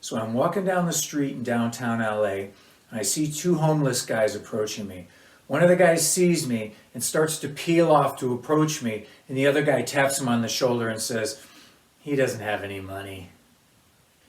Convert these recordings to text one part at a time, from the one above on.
So I'm walking down the street in downtown L.A. and I see two homeless guys approaching me. One of the guys sees me and starts to peel off to approach me, and the other guy taps him on the shoulder and says, "He doesn't have any money."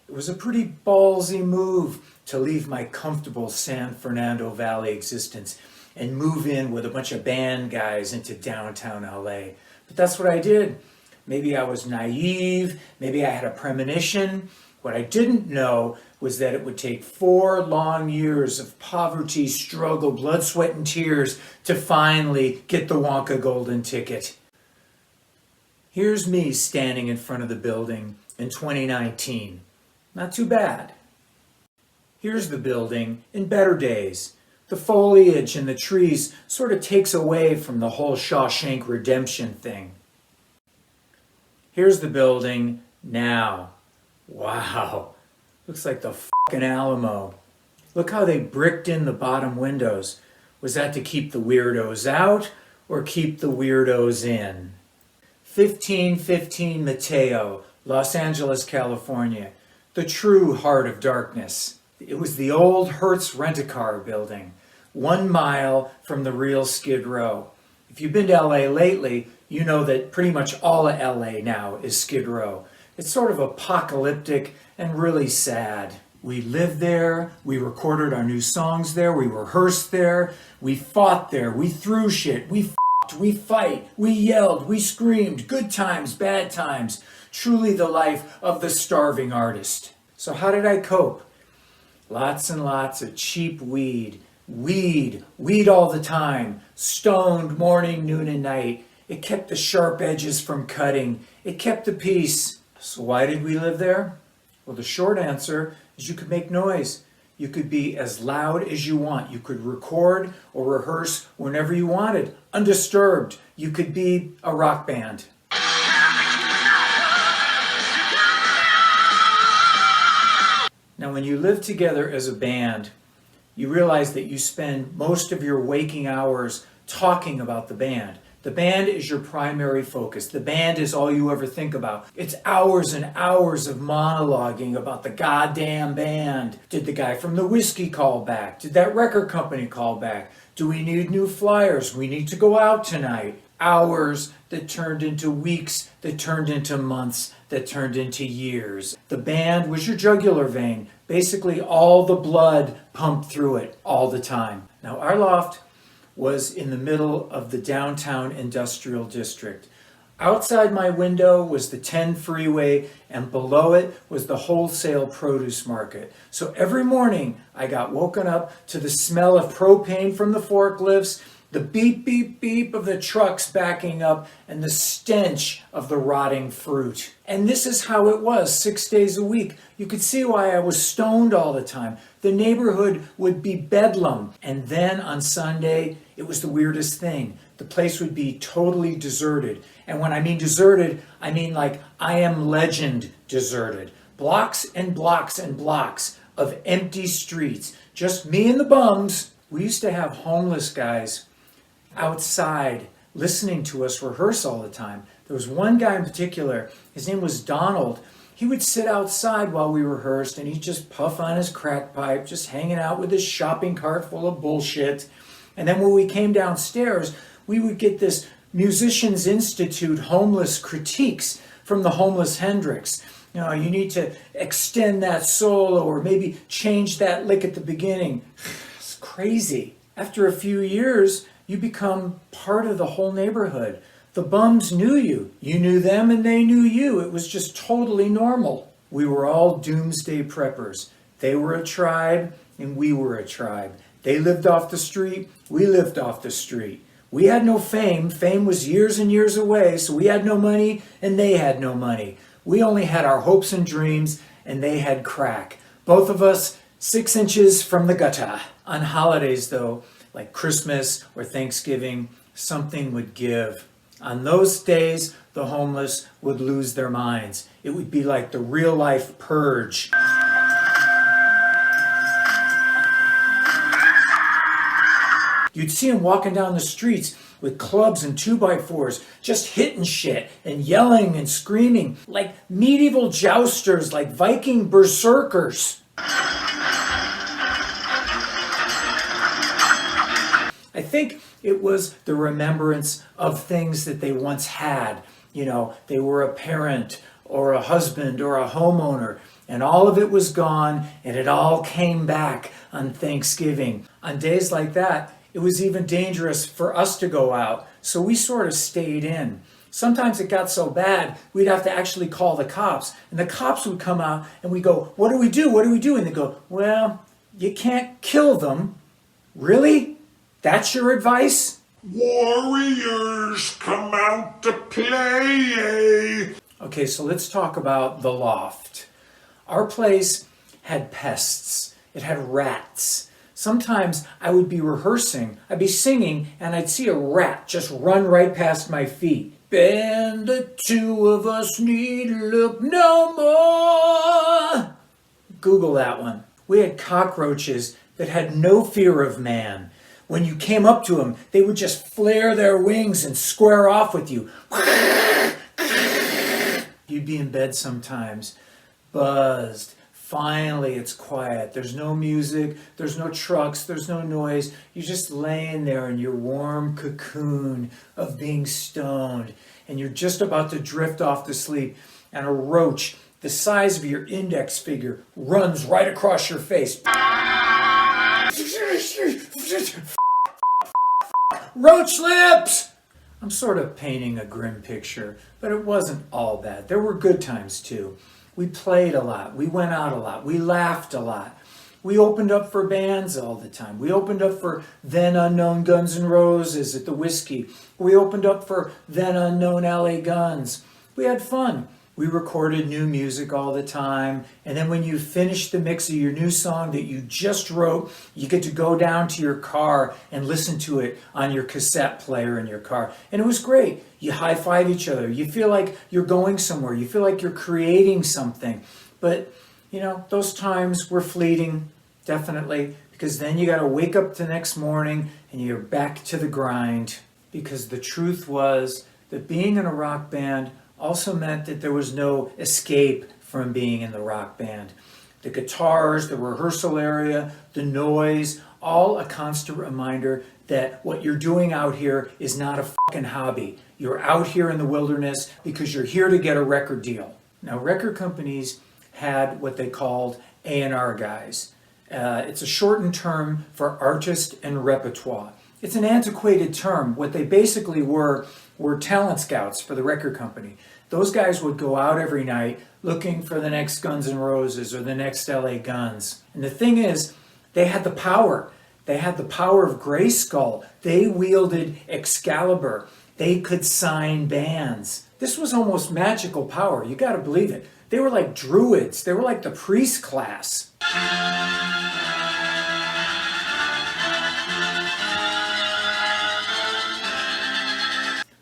It was a pretty ballsy move to leave my comfortable San Fernando Valley existence and move in with a bunch of band guys into downtown LA. But that's what I did. Maybe I was naive, maybe I had a premonition. What I didn't know was that it would take 4 long years of poverty, struggle, blood, sweat, and tears to finally get the Wonka golden ticket. Here's me standing in front of the building in 2019. Not too bad. Here's the building in better days. The foliage and the trees sort of takes away from the whole Shawshank Redemption thing. Here's the building now. Wow, looks like the fucking Alamo. Look how they bricked in the bottom windows. Was that to keep the weirdos out or keep the weirdos in? 1515 Mateo, Los Angeles, California. The true heart of darkness. It was the old Hertz Rent-A-Car building, 1 mile from the real Skid Row. If you've been to LA lately, you know that pretty much all of LA now is Skid Row. It's sort of apocalyptic and really sad. We lived there, we recorded our new songs there, we rehearsed there, we fought there, we threw shit, we f***ed, we fight, we yelled, we screamed, good times, bad times. Truly the life of the starving artist. So how did I cope? Lots and lots of cheap weed all the time, stoned morning, noon, and night. It kept the sharp edges from cutting. It kept the peace. So why did we live there? Well, the short answer is you could make noise. You could be as loud as you want. You could record or rehearse whenever you wanted, undisturbed. You could be a rock band. Now, when you live together as a band, you realize that you spend most of your waking hours talking about the band. The band is your primary focus. The band is all you ever think about. It's hours and hours of monologuing about the goddamn band. Did the guy from the whiskey call back? Did that record company call back? Do we need new flyers? We need to go out tonight. Hours that turned into weeks, that turned into months, that turned into years. The band was your jugular vein. Basically all the blood pumped through it all the time. Now our loft was in the middle of the downtown industrial district. Outside my window was the 10 freeway, and below it was the wholesale produce market. So every morning I got woken up to the smell of propane from the forklifts, the beep, beep, beep of the trucks backing up, and the stench of the rotting fruit. And this is how it was 6 days a week. You could see why I was stoned all the time. The neighborhood would be bedlam. And then on Sunday, it was the weirdest thing. The place would be totally deserted. And when I mean deserted, I mean like I Am Legend deserted. Blocks and blocks and blocks of empty streets. Just me and the bums. We used to have homeless guys outside listening to us rehearse all the time. There was one guy in particular, his name was Donald. He would sit outside while we rehearsed and he'd just puff on his crack pipe, just hanging out with his shopping cart full of bullshit. And then when we came downstairs, we would get this Musicians Institute homeless critiques from the homeless Hendrix. You know, you need to extend that solo or maybe change that lick at the beginning. It's crazy. After a few years, you become part of the whole neighborhood. The bums knew you. You knew them and they knew you. It was just totally normal. We were all doomsday preppers. They were a tribe and we were a tribe. They lived off the street. We lived off the street. We had no fame. Fame was years and years away, so we had no money and they had no money. We only had our hopes and dreams and they had crack. Both of us 6 inches from the gutter. On holidays though, like Christmas or Thanksgiving, something would give. On those days, the homeless would lose their minds. It would be like the real life purge. You'd see them walking down the streets with clubs and 2x4s, just hitting shit and yelling and screaming like medieval jousters, like Viking berserkers. I think it was the remembrance of things that they once had. You know, they were a parent or a husband or a homeowner, and all of it was gone, and it all came back on Thanksgiving. On days like that, it was even dangerous for us to go out, so we sort of stayed in. Sometimes it got so bad, we'd have to actually call the cops, and the cops would come out, and we go, "What do we do? What do we do?" And they go, "Well, you can't kill them." Really? That's your advice? Warriors, come out to play! Okay, so let's talk about the loft. Our place had pests. It had rats. Sometimes I would be rehearsing, I'd be singing, and I'd see a rat just run right past my feet. And the two of us need look no more. Google that one. We had cockroaches that had no fear of man. When you came up to them, they would just flare their wings and square off with you. You'd be in bed sometimes, buzzed. Finally, it's quiet. There's no music, there's no trucks, there's no noise. You're just laying there in your warm cocoon of being stoned, and you're just about to drift off to sleep, and a roach the size of your index finger runs right across your face. Roach lips! I'm sort of painting a grim picture, but it wasn't all bad. There were good times too. We played a lot. We went out a lot. We laughed a lot. We opened up for bands all the time. We opened up for then unknown Guns N' Roses at the Whiskey. We opened up for then unknown L.A. Guns. We had fun. We recorded new music all the time. And then when you finish the mix of your new song that you just wrote, you get to go down to your car and listen to it on your cassette player in your car. And it was great. You high-five each other. You feel like you're going somewhere. You feel like you're creating something. But, you know, those times were fleeting, definitely, because then you got to wake up the next morning and you're back to the grind. Because the truth was that being in a rock band also meant that there was no escape from being in the rock band. The guitars, the rehearsal area, the noise, all a constant reminder that what you're doing out here is not a fucking hobby. You're out here in the wilderness because you're here to get a record deal. Now, record companies had what they called A&R guys. It's a shortened term for artist and repertoire. It's an antiquated term. What they basically were talent scouts for the record company. Those guys would go out every night looking for the next Guns N' Roses or the next LA Guns. And the thing is, they had the power. They had the power of Grayskull. They wielded Excalibur. They could sign bands. This was almost magical power. You got to believe it. They were like druids. They were like the priest class.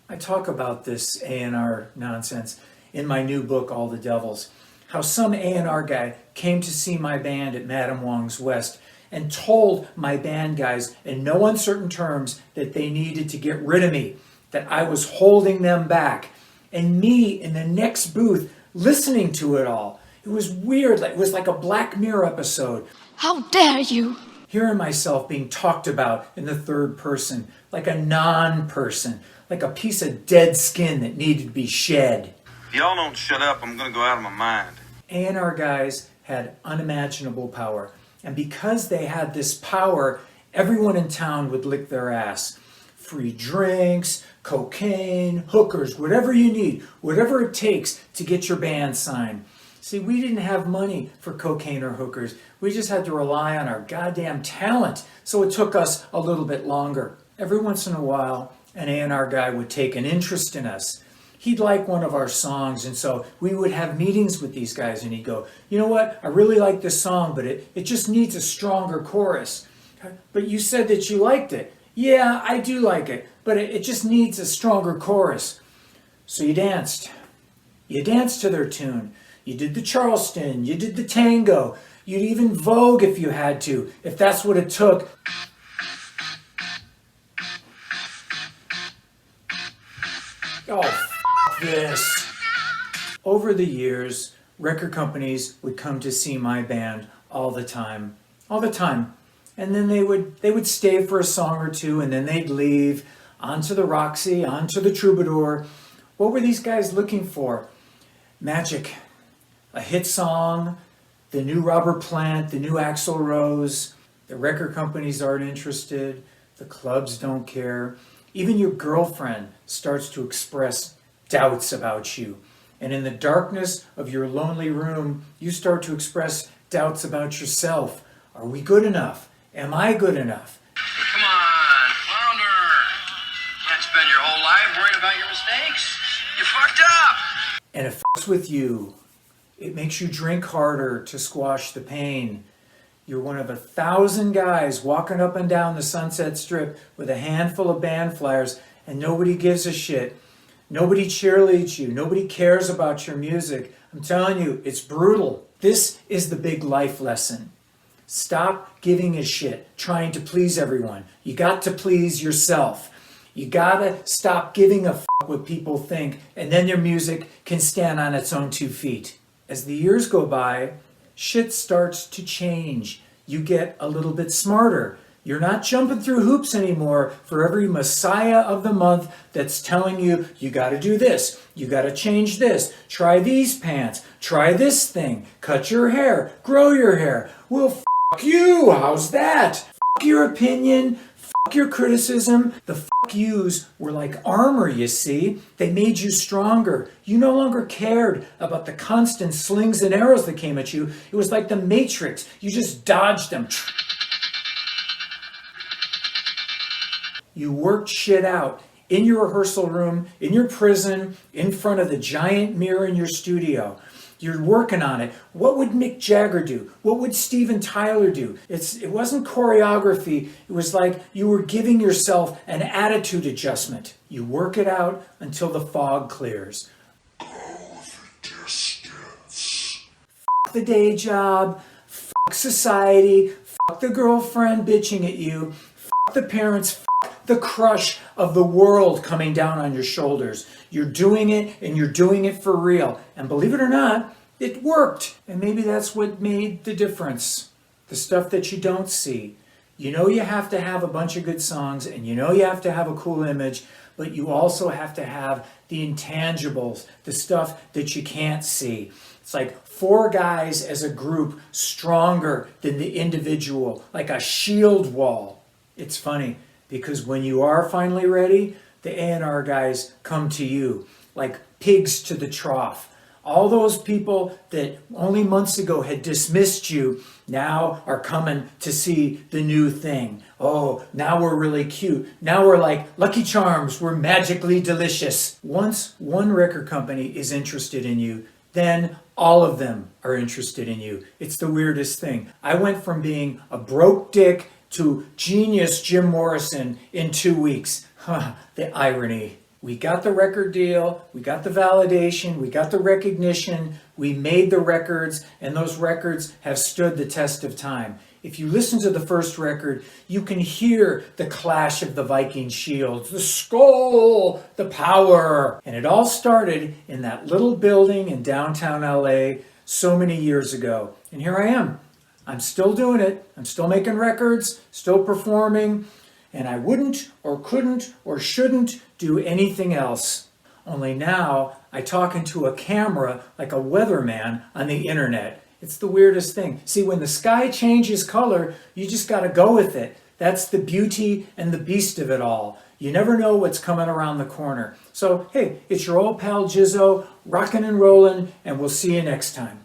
I talk about this A&R nonsense in my new book, All the Devils. How some A&R guy came to see my band at Madame Wong's West and told my band guys in no uncertain terms that they needed to get rid of me, that I was holding them back. And me in the next booth listening to it all. It was weird. It was like a Black Mirror episode. How dare you! Hearing myself being talked about in the third person, like a non-person, like a piece of dead skin that needed to be shed. If y'all don't shut up, I'm gonna go out of my mind. A&R guys had unimaginable power. And because they had this power, everyone in town would lick their ass. Free drinks, cocaine, hookers, whatever you need, whatever it takes to get your band signed. See, we didn't have money for cocaine or hookers. We just had to rely on our goddamn talent. So it took us a little bit longer. Every once in a while, an A&R guy would take an interest in us. He'd like one of our songs, and so we would have meetings with these guys, and he'd go, "You know what, I really like this song, but it just needs a stronger chorus." "But you said that you liked it." "Yeah, I do like it, but it just needs a stronger chorus." So you danced. You danced to their tune. You did the Charleston, you did the tango, you'd even Vogue if you had to, if that's what it took. Oh, this. Over the years, record companies would come to see my band all the time. All the time. And then they would stay for a song or two, and then they'd leave onto the Roxy, onto the Troubadour. What were these guys looking for? Magic. A hit song, the new Robert Plant, the new Axl Rose. The record companies aren't interested. The clubs don't care. Even your girlfriend starts to express doubts about you. And in the darkness of your lonely room, you start to express doubts about yourself. Are we good enough? Am I good enough? Come on, flounder. Can't spend your whole life worrying about your mistakes. You fucked up. And it fucks with you. It makes you drink harder to squash the pain. You're one of 1,000 guys walking up and down the Sunset Strip with a handful of band flyers, and nobody gives a shit. Nobody cheerleads you. Nobody cares about your music. I'm telling you, it's brutal. This is the big life lesson. Stop giving a shit, trying to please everyone. You got to please yourself. You gotta stop giving a fuck what people think, and then your music can stand on its own 2 feet. As the years go by, shit starts to change. You get a little bit smarter. You're not jumping through hoops anymore for every messiah of the month that's telling you, you gotta do this, you gotta change this, try these pants, try this thing, cut your hair, grow your hair. Well, fuck you, how's that? Fuck your opinion, fuck your criticism. The fuck yous were like armor, you see. They made you stronger. You no longer cared about the constant slings and arrows that came at you. It was like the Matrix. You just dodged them. You worked shit out in your rehearsal room, in your prison, in front of the giant mirror in your studio. You're working on it. What would Mick Jagger do? What would Steven Tyler do? It wasn't choreography. It was like you were giving yourself an attitude adjustment. You work it out until the fog clears. Go the distance. Fuck the day job. Fuck society. Fuck the girlfriend bitching at you. Fuck the parents. Fuck the crush of the world coming down on your shoulders. You're doing it, and you're doing it for real. And believe it or not, it worked. And maybe that's what made the difference. The stuff that you don't see. You know you have to have a bunch of good songs, and you know you have to have a cool image, but you also have to have the intangibles, the stuff that you can't see. It's like 4 guys as a group stronger than the individual, like a shield wall. It's funny, because when you are finally ready, the A&R guys come to you like pigs to the trough. All those people that only months ago had dismissed you now are coming to see the new thing. Oh, now we're really cute. Now we're like Lucky Charms. We're magically delicious. Once one record company is interested in you, then all of them are interested in you. It's the weirdest thing. I went from being a broke dick to genius Jim Morrison in 2 weeks. The irony. We got the record deal, we got the validation, we got the recognition, we made the records, and those records have stood the test of time. If you listen to the first record, you can hear the clash of the Viking shields, the skull, the power. And it all started in that little building in downtown L.A. so many years ago. And here I am. I'm still doing it. I'm still making records, still performing. And I wouldn't or couldn't or shouldn't do anything else. Only now I talk into a camera like a weatherman on the internet. It's the weirdest thing. See, when the sky changes color, you just got to go with it. That's the beauty and the beast of it all. You never know what's coming around the corner. So, hey, it's your old pal Jizzo, rockin' and rollin', and we'll see you next time.